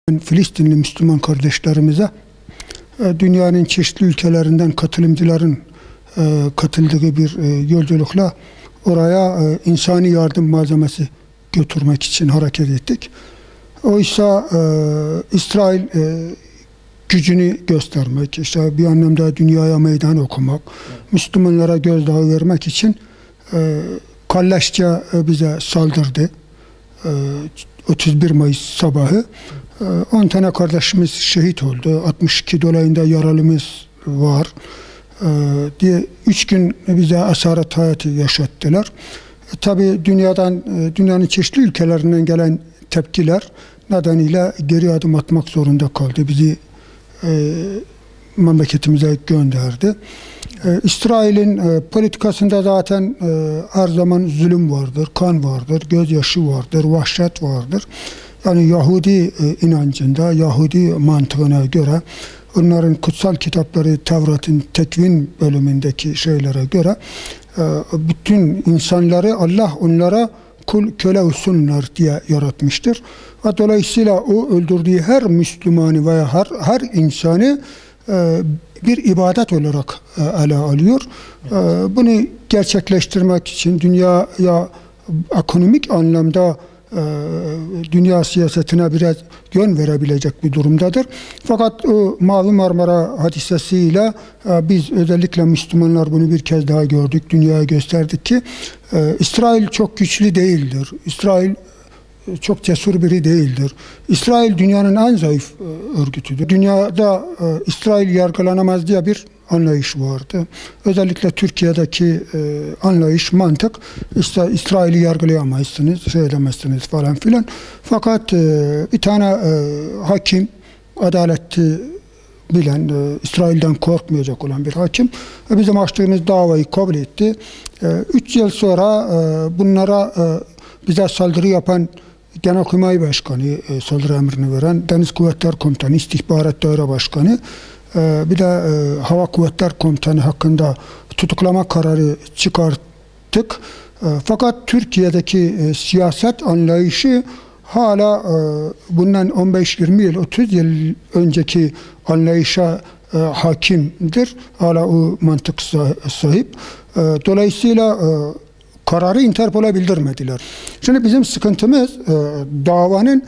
Filistinli Müslüman kardeşlerimize dünyanın çeşitli ülkelerinden katılımcıların katıldığı bir yolculukla oraya insani yardım malzemesi götürmek için hareket ettik. Oysa İsrail gücünü göstermek, işte bir anlamda dünyaya meydan okumak, Müslümanlara gözdağı vermek için kalleşçe bize saldırdı. 31 Mayıs sabahı 10 tane kardeşimiz şehit oldu. 62 dolayında yaralımız var diye 3 gün bize esaret hayatı yaşattılar. Tabii dünyanın çeşitli ülkelerinden gelen tepkiler nedeniyle geri adım atmak zorunda kaldı. Bizi memleketimize gönderdi. İsrail'in politikasında zaten her zaman zulüm vardır, kan vardır, gözyaşı vardır, vahşet vardır. Yani Yahudi inancında, Yahudi mantığına göre, onların kutsal kitapları, Tevrat'ın Tekvin bölümündeki şeylere göre bütün insanları Allah onlara kul köle olsunlar diye yaratmıştır. Ve dolayısıyla o öldürdüğü her Müslümanı veya her insanı bir ibadet olarak ele alıyor. Bunu gerçekleştirmek için dünyaya ekonomik anlamda dünya siyasetine biraz yön verebilecek bir durumdadır. Fakat o Mavi Marmara hadisesiyle biz özellikle Müslümanlar bunu bir kez daha gördük, dünyaya gösterdik ki İsrail çok güçlü değildir. İsrail çok cesur biri değildir. İsrail dünyanın en zayıf örgütüdür. Dünyada İsrail yargılanamaz diye bir anlayış vardı. Özellikle Türkiye'deki anlayış, mantık, işte İsrail'i yargılayamazsınız, şey edemezsiniz falan filan. Fakat bir tane hakim, adaleti bilen, İsrail'den korkmayacak olan bir hakim bizim açtığımız davayı kabul etti. 3 yıl sonra bunlara bize saldırı yapan Genelkurmay Başkanı, saldırı emrini veren, Deniz Kuvvetler Komutanı, İstihbarat Daire Başkanı, bir de Hava Kuvvetler Komutanı hakkında tutuklama kararı çıkarttık. Fakat Türkiye'deki siyaset anlayışı hala bundan 15-20 yıl, 30 yıl önceki anlayışa hakimdir. Hala o mantık sahip. Dolayısıyla kararı Interpol'a bildirmediler. Şimdi bizim sıkıntımız davanın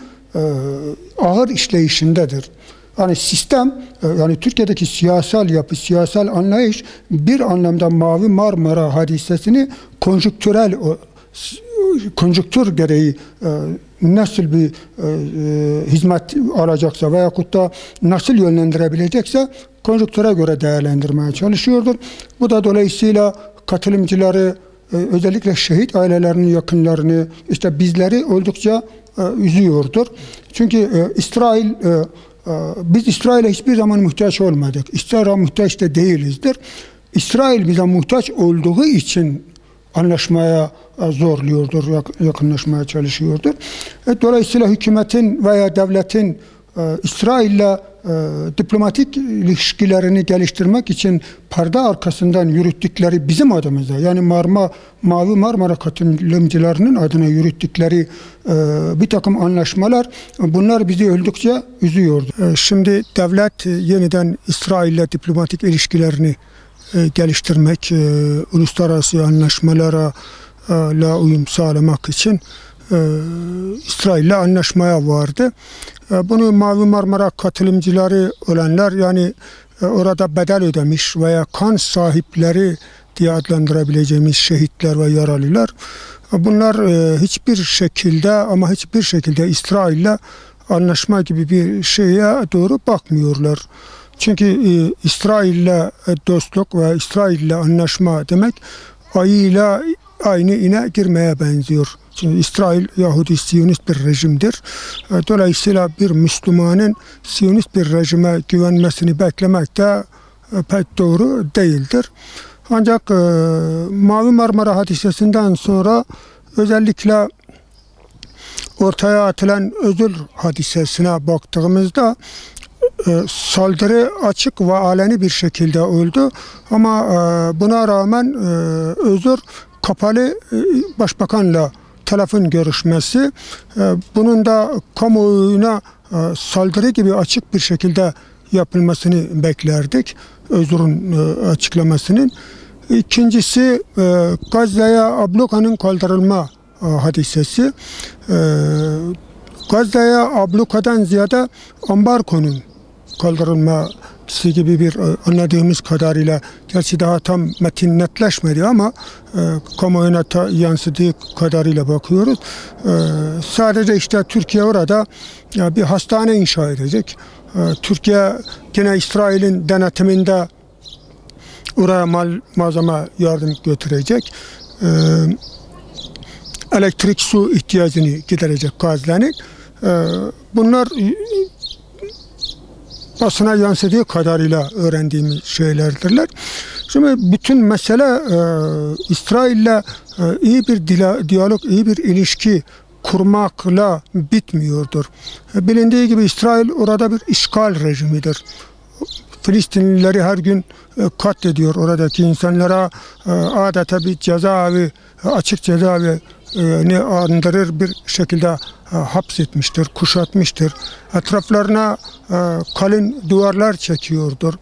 ağır işleyişindedir. Yani sistem, yani Türkiye'deki siyasal yapı, siyasal anlayış bir anlamda Mavi Marmara hadisesini konjüktür gereği nasıl bir hizmet alacaksa veyahut da nasıl yönlendirebilecekse konjüktüre göre değerlendirmeye çalışıyordur. Bu da dolayısıyla katılımcıları, özellikle şehit ailelerinin yakınlarını, işte bizleri oldukça üzüyordur. Çünkü biz İsrail'e hiçbir zaman muhtaç olmadık. İsrail'e muhtaç da değilizdir. İsrail bize muhtaç olduğu için anlaşmaya zorluyordur, yakınlaşmaya çalışıyordur. Dolayısıyla hükümetin veya devletin İsrail'le diplomatik ilişkilerini geliştirmek için perde arkasından yürüttükleri bizim adımıza, yani Mavi Marmara katılımcılarının adına yürüttükleri bir takım anlaşmalar, bunlar bizi oldukça üzüyordu. Şimdi devlet yeniden İsrail'le diplomatik ilişkilerini geliştirmek, uluslararası anlaşmalara uyum sağlamak için İsrail'le anlaşmaya vardı. Bunu Mavi Marmara katılımcıları olanlar, yani orada bedel ödemiş veya kan sahipleri diye adlandırabileceğimiz şehitler ve yaralılar, bunlar hiçbir şekilde İsrail'le anlaşma gibi bir şeye doğru bakmıyorlar. Çünkü İsrail'le dostluk ve İsrail'le anlaşma demek ayıyla aynı ine girmeye benziyor. Çünkü İsrail Yahudi Siyonist bir rejimdir. Dolayısıyla bir Müslümanın Siyonist bir rejime güvenmesini beklemek de pek doğru değildir. Ancak Mavi Marmara hadisesinden sonra özellikle ortaya atılan Özür hadisesine baktığımızda saldırı açık ve aleni bir şekilde oldu. Ama buna rağmen Özür kapalı başbakanla telefon görüşmesi, bunun da kamuoyuna saldırı gibi açık bir şekilde yapılmasını beklerdik. Özür'ün açıklamasının. İkincisi Gazze'ye ablukanın kaldırılma hadisesi. Gazze'ye ablukadan ziyade ambargonun kaldırılması gibi bir anladığımız kadarıyla, gerçi daha tam metin netleşmedi ama kamuoyuna yansıdığı kadarıyla bakıyoruz. Sadece işte Türkiye orada bir hastane inşa edecek. Türkiye yine İsrail'in denetiminde oraya malzeme yardım götürecek. Elektrik, su ihtiyacını giderecek Gazze'nin. Bunlar basına yansıdığı kadarıyla öğrendiğimiz şeylerdirler. Şimdi bütün mesele İsrail'le iyi bir diyalog, iyi bir ilişki kurmakla bitmiyordur. Bilindiği gibi İsrail orada bir işgal rejimidir. Filistinlileri her gün katlediyor. Oradaki insanlara adeta bir cezaevi, açık cezaevi ne andırır bir şekilde hapsetmiştir, kuşatmıştır. Etraflarına kalın duvarlar çekiyordur.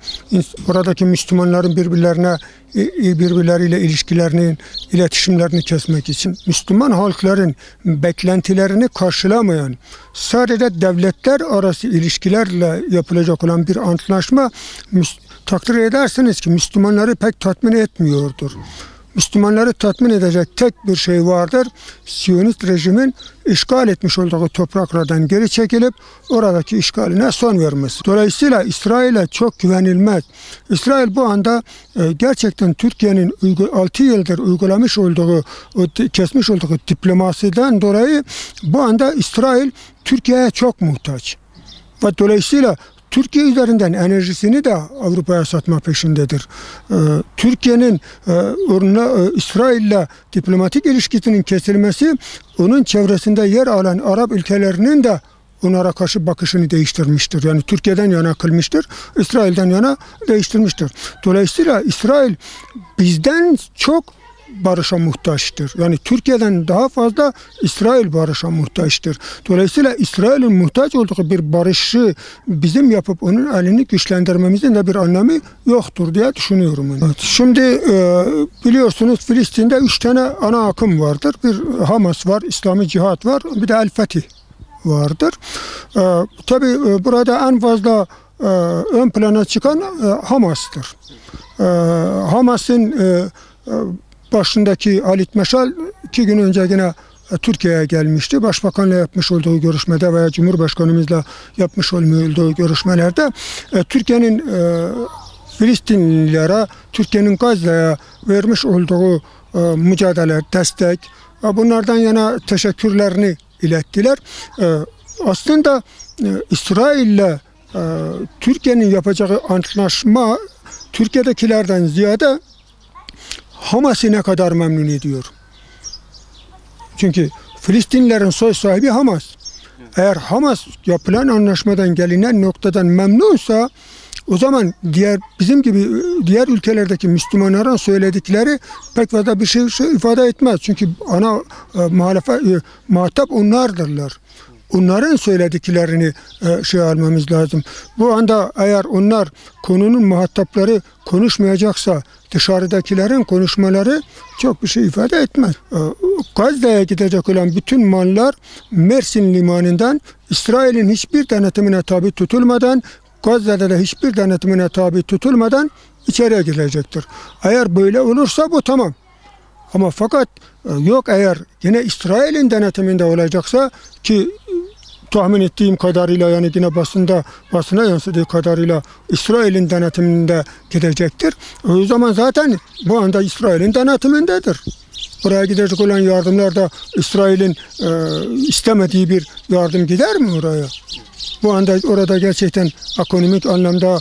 Oradaki Müslümanların birbirleriyle ilişkilerini, iletişimlerini kesmek için Müslüman halkların beklentilerini karşılamayan, sadece devletler arası ilişkilerle yapılacak olan bir antlaşma, takdir edersiniz ki Müslümanları pek tatmin etmiyordur. Müslümanları tatmin edecek tek bir şey vardır. Siyonist rejimin işgal etmiş olduğu topraklardan geri çekilip oradaki işgaline son vermesi. Dolayısıyla İsrail'e çok güvenilmez. İsrail bu anda gerçekten Türkiye'nin 6 yıldır uygulamış olduğu, kesmiş olduğu diplomasiden dolayı bu anda İsrail Türkiye'ye çok muhtaç. Ve dolayısıyla Türkiye üzerinden enerjisini de Avrupa'ya satma peşindedir. Türkiye'nin İsrail'le diplomatik ilişkisinin kesilmesi, onun çevresinde yer alan Arap ülkelerinin de onlara karşı bakışını değiştirmiştir. Yani Türkiye'den yana kılmıştır, İsrail'den yana değiştirmiştir. Dolayısıyla İsrail bizden çok barışa muhtaçtır. Yani Türkiye'den daha fazla İsrail barışa muhtaçtır. Dolayısıyla İsrail'in muhtaç olduğu bir barışı bizim yapıp onun elini güçlendirmemizin de bir anlamı yoktur diye düşünüyorum. Evet. Şimdi biliyorsunuz Filistin'de 3 tane ana akım vardır. Bir Hamas var, İslami Cihat var, bir de El Fetih vardır. Tabii burada en fazla ön plana çıkan Hamas'tır. Hamas'ın başındaki Halit Meşal 2 gün önce yine Türkiye'ye gelmişti. Başbakanla yapmış olduğu görüşmede veya Cumhurbaşkanımızla yapmış olduğu görüşmelerde Türkiye'nin Filistinlilere, Türkiye'nin Gazze'ye vermiş olduğu mücadele, destek, bunlardan yana teşekkürlerini ilettiler. Aslında İsrail'le Türkiye'nin yapacağı antlaşma Türkiye'dekilerden ziyade Hamas'ı ne kadar memnun ediyor. Çünkü Filistinlilerin söz sahibi Hamas. Eğer Hamas yapılan anlaşmadan gelinen noktadan memnunsa, o zaman bizim gibi diğer ülkelerdeki Müslümanların söyledikleri pek fazla bir şey ifade etmez. Çünkü ana muhatap onlardırlar. Onların söylediklerini almamız lazım. Bu anda eğer onlar konunun muhatapları konuşmayacaksa dışarıdakilerin konuşmaları çok bir şey ifade etmez. Gazze'ye gidecek olan bütün mallar Mersin limanından İsrail'in hiçbir denetimine tabi tutulmadan, Gazze'de de hiçbir denetimine tabi tutulmadan içeriye girecektir. Eğer böyle olursa bu tamam. Ama fakat yok, eğer yine İsrail'in denetiminde olacaksa, ki tahmin ettiğim kadarıyla, yani yine basına yansıdığı kadarıyla İsrail'in denetiminde gidecektir. O zaman zaten bu anda İsrail'in denetimindedir. Buraya gidecek olan yardımlar da İsrail'in istemediği bir yardım gider mi oraya? Bu anda orada gerçekten ekonomik anlamda,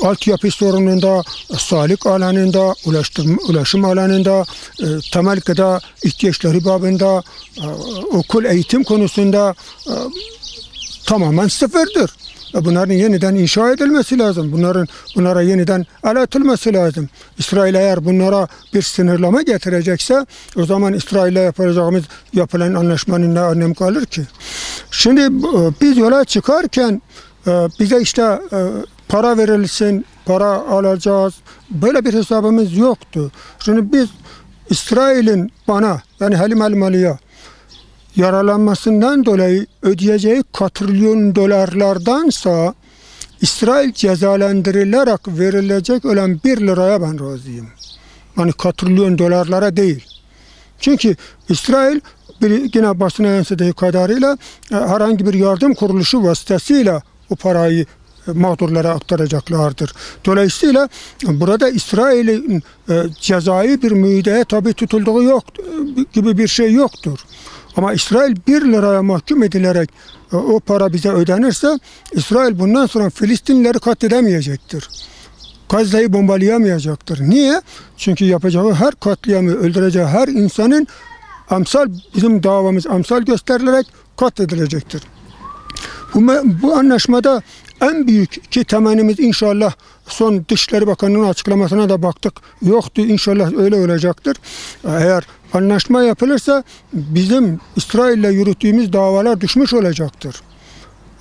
altyapı sorununda, sağlık alanında, ulaşım alanında, temel gıda ihtiyaçları babında, okul eğitim konusunda tamamen sıfırdır. bunların yeniden inşa edilmesi lazım. Bunlara yeniden el atılması lazım. İsrail eğer bunlara bir sınırlama getirecekse o zaman İsrail'le yapılan anlaşmanın ne anlamı kalır ki? Şimdi biz yola çıkarken bize işte para verilsin, para alacağız. Böyle bir hesabımız yoktu. Şimdi biz İsrail'in bana yani Halim Elmalı'ya yaralanmasından dolayı ödeyeceği katrilyon dolarlardansa İsrail cezalandırılarak verilecek olan 1 liraya ben razıyım. Yani katrilyon dolarlara değil. Çünkü İsrail yine basına yansıdığı kadarıyla herhangi bir yardım kuruluşu vasıtasıyla o parayı mağdurlara aktaracaklardır. Dolayısıyla burada İsrail'in cezai bir müeyyideye tabi tutulduğu yok gibi bir şey yoktur. Ama İsrail 1 liraya mahkum edilerek o para bize ödenirse İsrail bundan sonra Filistinlileri katledemeyecektir. Gazze'yi bombalayamayacaktır. Niye? Çünkü yapacağı her katliamı, öldüreceği her insanın bizim davamız amsal gösterilerek katledilecektir. Bu anlaşmada en büyük ki temennimiz inşallah son Dışişleri Bakanı'nın açıklamasına da baktık. Yoktu, inşallah öyle olacaktır. Eğer anlaşma yapılırsa bizim İsrail'le yürüttüğümüz davalar düşmüş olacaktır.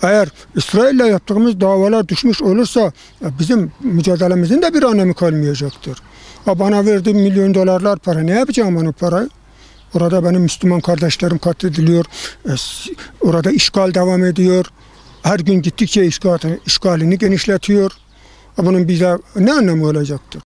Eğer İsrail'le yaptığımız davalar düşmüş olursa bizim mücadelemizin de bir önemi kalmayacaktır. Bana verdiğim milyon dolarlar para, ne yapacağım onu parayı? Orada benim Müslüman kardeşlerim katlediliyor. Orada işgal devam ediyor. Her gün gittikçe işgalini genişletiyor. Bunun bize ne anlamı olacaktır?